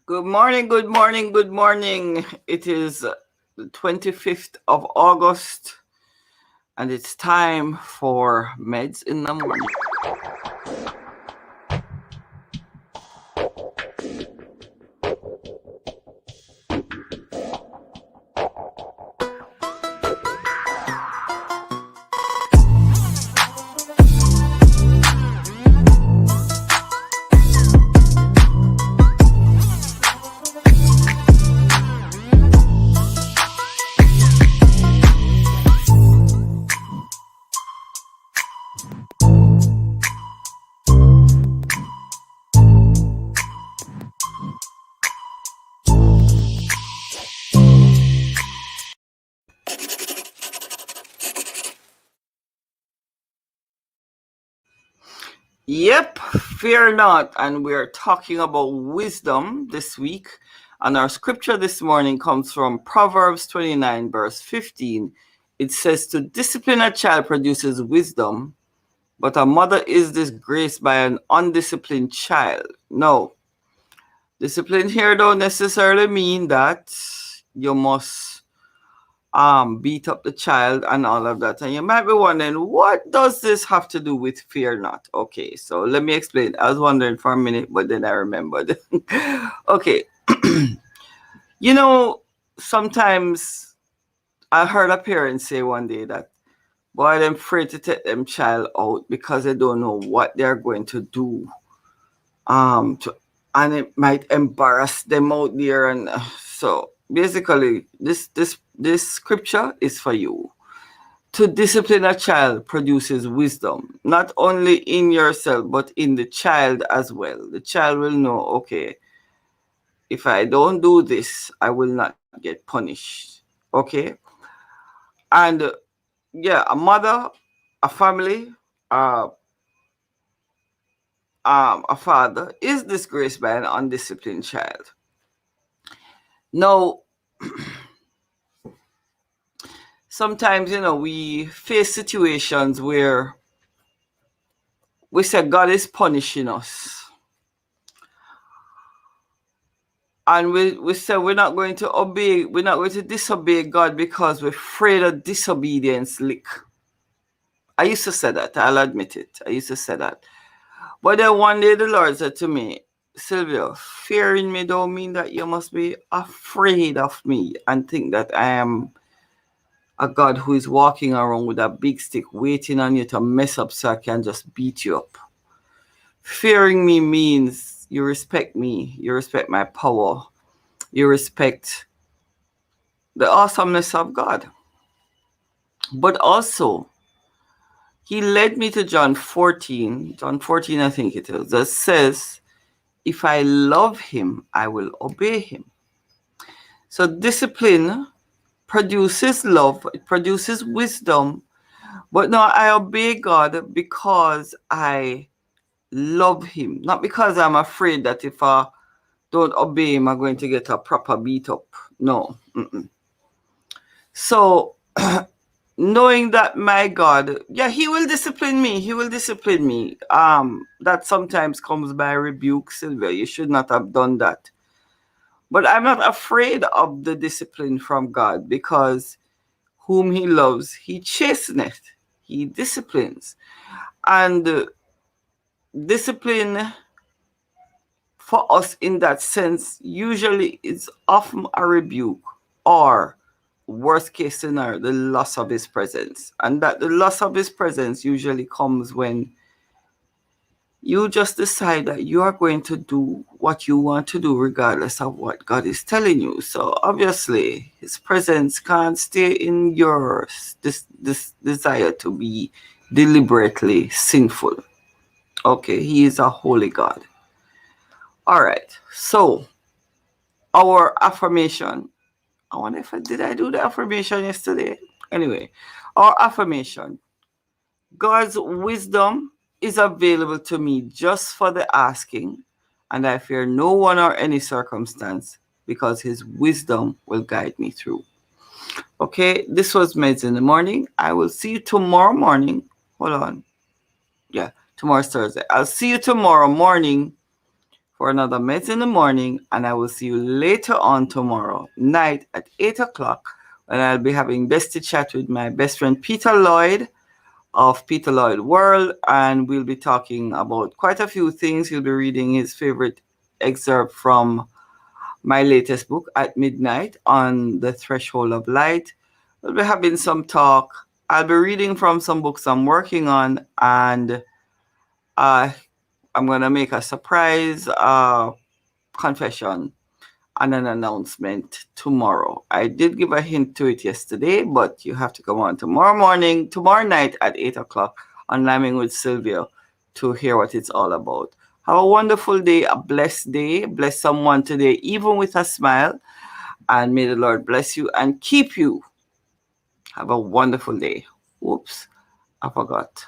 Good morning, good morning, good morning. It is the 25th of August, and it's time for Meds in the Morning. Yep, fear not. And we're talking about wisdom this week. And our scripture this morning comes from Proverbs 29, verse 15. It says, to discipline a child produces wisdom, but a mother is disgraced by an undisciplined child. No, discipline here don't necessarily mean that you must beat up the child and all of that. And you might be wondering, what does this have to do with fear not? Okay, so let me explain. I was wondering for a minute, but then I remembered. Okay. You know, sometimes I heard a parent say one day that, boy, they're afraid to take them child out because they don't know what they're going to do. And it might embarrass them out there. And so basically, this scripture is for you. To discipline a child produces wisdom, not only in yourself, but in the child as well. The child will know, okay, if I don't do this, I will not get punished. Okay? And yeah, a mother, a family, a father is disgraced by an undisciplined child. Now, sometimes, we face situations where we say God is punishing us. And we say we're not going to disobey God because we're afraid of disobedience lick. I used to say that, I'll admit it. I used to say that. But then one day the Lord said to me, Sylvia, fearing me don't mean that you must be afraid of me and think that I am a God who is walking around with a big stick waiting on you to mess up so I can just beat you up. Fearing me means you respect me, you respect my power, you respect the awesomeness of God. But also, he led me to John 14, I think it is, that says, if I love him, I will obey him. So discipline produces love, it produces wisdom, but no, I obey God because I love him, not because I'm afraid that if I don't obey him, I'm going to get a proper beat up. No. So, knowing that my God, yeah, he will discipline me. He will discipline me. That sometimes comes by rebuke, Sylvia. You should not have done that. But I'm not afraid of the discipline from God because whom he loves, he chasteneth. He disciplines. And discipline for us in that sense usually is often a rebuke or worst case scenario, the loss of his presence. And that the loss of his presence usually comes when you just decide that you are going to do what you want to do regardless of what God is telling you. So obviously his presence can't stay in yours, this desire to be deliberately sinful. Okay, he is a holy God. All right, so our affirmation. I wonder if did I do the affirmation yesterday? Anyway, our affirmation. God's wisdom is available to me just for the asking, and I fear no one or any circumstance because his wisdom will guide me through. Okay, this was Medz in the Morning. I will see you tomorrow morning. Hold on. Yeah, tomorrow's Thursday. I'll see you tomorrow morning for another Medz in the morning, and I will see you later on tomorrow night at 8 o'clock when I'll be having bestie chat with my best friend Peter Lloyd of Peter Lloyd World, and we'll be talking about quite a few things. He'll be reading his favorite excerpt from my latest book, At Midnight, on the Threshold of Light. We'll be having some talk. I'll be reading from some books I'm working on, and uh, I'm going to make a surprise confession and an announcement tomorrow. I did give a hint to it yesterday, but you have to come on tomorrow night at 8 o'clock on Lyming with Sylvia to hear what it's all about. Have a wonderful day, a blessed day. Bless someone today, even with a smile. And may the Lord bless you and keep you. Have a wonderful day. Whoops, I forgot.